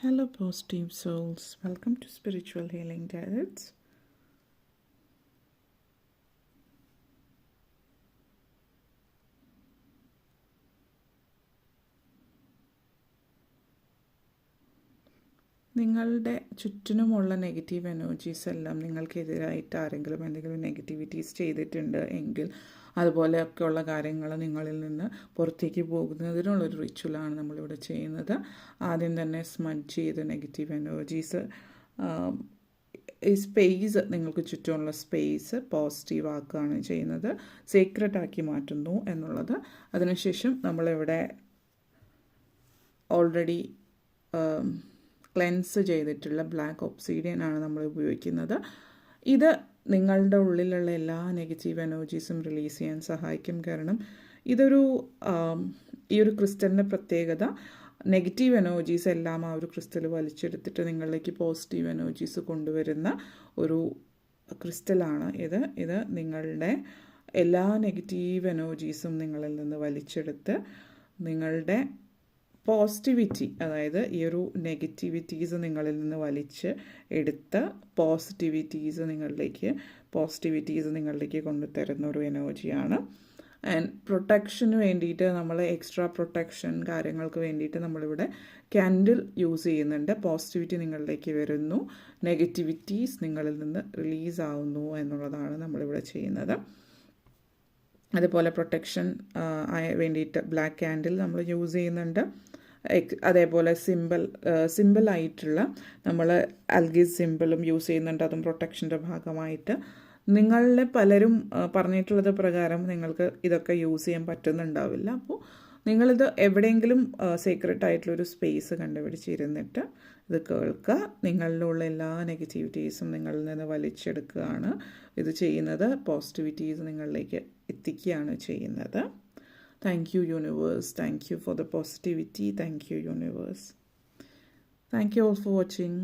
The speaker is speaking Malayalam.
Hello, positive souls. Welcome to Spiritual Healing Tarots. നിങ്ങളുടെ ചുറ്റിനുമുള്ള നെഗറ്റീവ് എനർജീസ് എല്ലാം നിങ്ങൾക്കെതിരായിട്ട് ആരെങ്കിലും എന്തെങ്കിലും നെഗറ്റിവിറ്റീസ് ചെയ്തിട്ടുണ്ട് എങ്കിൽ അതുപോലെയൊക്കെയുള്ള കാര്യങ്ങൾ നിങ്ങളിൽ നിന്ന് പുറത്തേക്ക് പോകുന്നതിനുള്ളൊരു റിച്വലാണ് നമ്മളിവിടെ ചെയ്യുന്നത്. ആദ്യം തന്നെ സ്മഡ്ജ് ചെയ്ത് നെഗറ്റീവ് എനർജീസ് ഈ സ്പേസ് നിങ്ങൾക്ക് ചുറ്റുമുള്ള സ്പേസ് പോസിറ്റീവ് ആക്കുകയാണ് ചെയ്യുന്നത്, സീക്രട്ട് ആക്കി മാറ്റുന്നു എന്നുള്ളത്. അതിനുശേഷം നമ്മളിവിടെ ഓൾറെഡി ക്ലെൻസ് ചെയ്തിട്ടുള്ള ബ്ലാക്ക് ഒബ്സീഡിയൻ ആണ് നമ്മൾ ഉപയോഗിക്കുന്നത്. ഇത് നിങ്ങളുടെ ഉള്ളിലുള്ള എല്ലാ നെഗറ്റീവ് എനർജീസും റിലീസ് ചെയ്യാൻ സഹായിക്കും. കാരണം ഇതൊരു ഈ ഒരു ക്രിസ്റ്റലിൻ്റെ പ്രത്യേകത, നെഗറ്റീവ് എനർജീസ് എല്ലാം ആ ഒരു ക്രിസ്റ്റൽ വലിച്ചെടുത്തിട്ട് നിങ്ങളിലേക്ക് പോസിറ്റീവ് എനർജീസ് കൊണ്ടുവരുന്ന ഒരു ക്രിസ്റ്റലാണ് ഇത് നിങ്ങളുടെ എല്ലാ നെഗറ്റീവ് എനർജീസും നിങ്ങളിൽ നിന്ന് വലിച്ചെടുത്ത് നിങ്ങളുടെ പോസിറ്റിവിറ്റി, അതായത് ഈ ഒരു നെഗറ്റിവിറ്റീസ് നിങ്ങളിൽ നിന്ന് വലിച്ച് എടുത്ത പോസിറ്റിവിറ്റീസ് നിങ്ങളിലേക്ക് കൊണ്ടുതരുന്ന ഒരു എനർജിയാണ്. ആൻഡ് പ്രൊട്ടക്ഷന് വേണ്ടിയിട്ട് നമ്മൾ എക്സ്ട്രാ പ്രൊട്ടക്ഷൻ കാര്യങ്ങൾക്ക് വേണ്ടിയിട്ട് നമ്മളിവിടെ ക്യാൻഡിൽ യൂസ് ചെയ്യുന്നുണ്ട്. പോസിറ്റിവിറ്റി നിങ്ങളിലേക്ക് വരുന്നു, നെഗറ്റിവിറ്റീസ് നിങ്ങളിൽ നിന്ന് റിലീസ് ആവുന്നു എന്നുള്ളതാണ് നമ്മളിവിടെ ചെയ്യുന്നത്. അതുപോലെ പ്രൊട്ടക്ഷൻ വേണ്ടിയിട്ട് ബ്ലാക്ക് ക്യാൻഡിൽ നമ്മൾ യൂസ് ചെയ്യുന്നുണ്ട്. അതേപോലെ സിമ്പിളായിട്ടുള്ള നമ്മൾ അൽഗീസ് സിമ്പിളും യൂസ് ചെയ്യുന്നുണ്ട്, അതും പ്രൊട്ടക്ഷൻ്റെ ഭാഗമായിട്ട്. നിങ്ങളിലെ പലരും പറഞ്ഞിട്ടുള്ളത് പ്രകാരം നിങ്ങൾക്ക് ഇതൊക്കെ യൂസ് ചെയ്യാൻ പറ്റുന്നുണ്ടാവില്ല. അപ്പോൾ നിങ്ങളിത് എവിടെയെങ്കിലും സീക്രട്ട് ആയിട്ടുള്ളൊരു സ്പേസ് കണ്ടുപിടിച്ചിരുന്നിട്ട് ഇത് കേൾക്കുക. നിങ്ങളിലുള്ള എല്ലാ നെഗറ്റിവിറ്റീസും നിങ്ങളിൽ നിന്ന് വലിച്ചെടുക്കുകയാണ് ഇത് ചെയ്യുന്നത്. പോസിറ്റിവിറ്റീസ് നിങ്ങളിലേക്ക് എത്തിക്കുകയാണ് ചെയ്യുന്നത്. Thank you, universe. Thank you for the positivity. Thank you, universe. Thank you all for watching.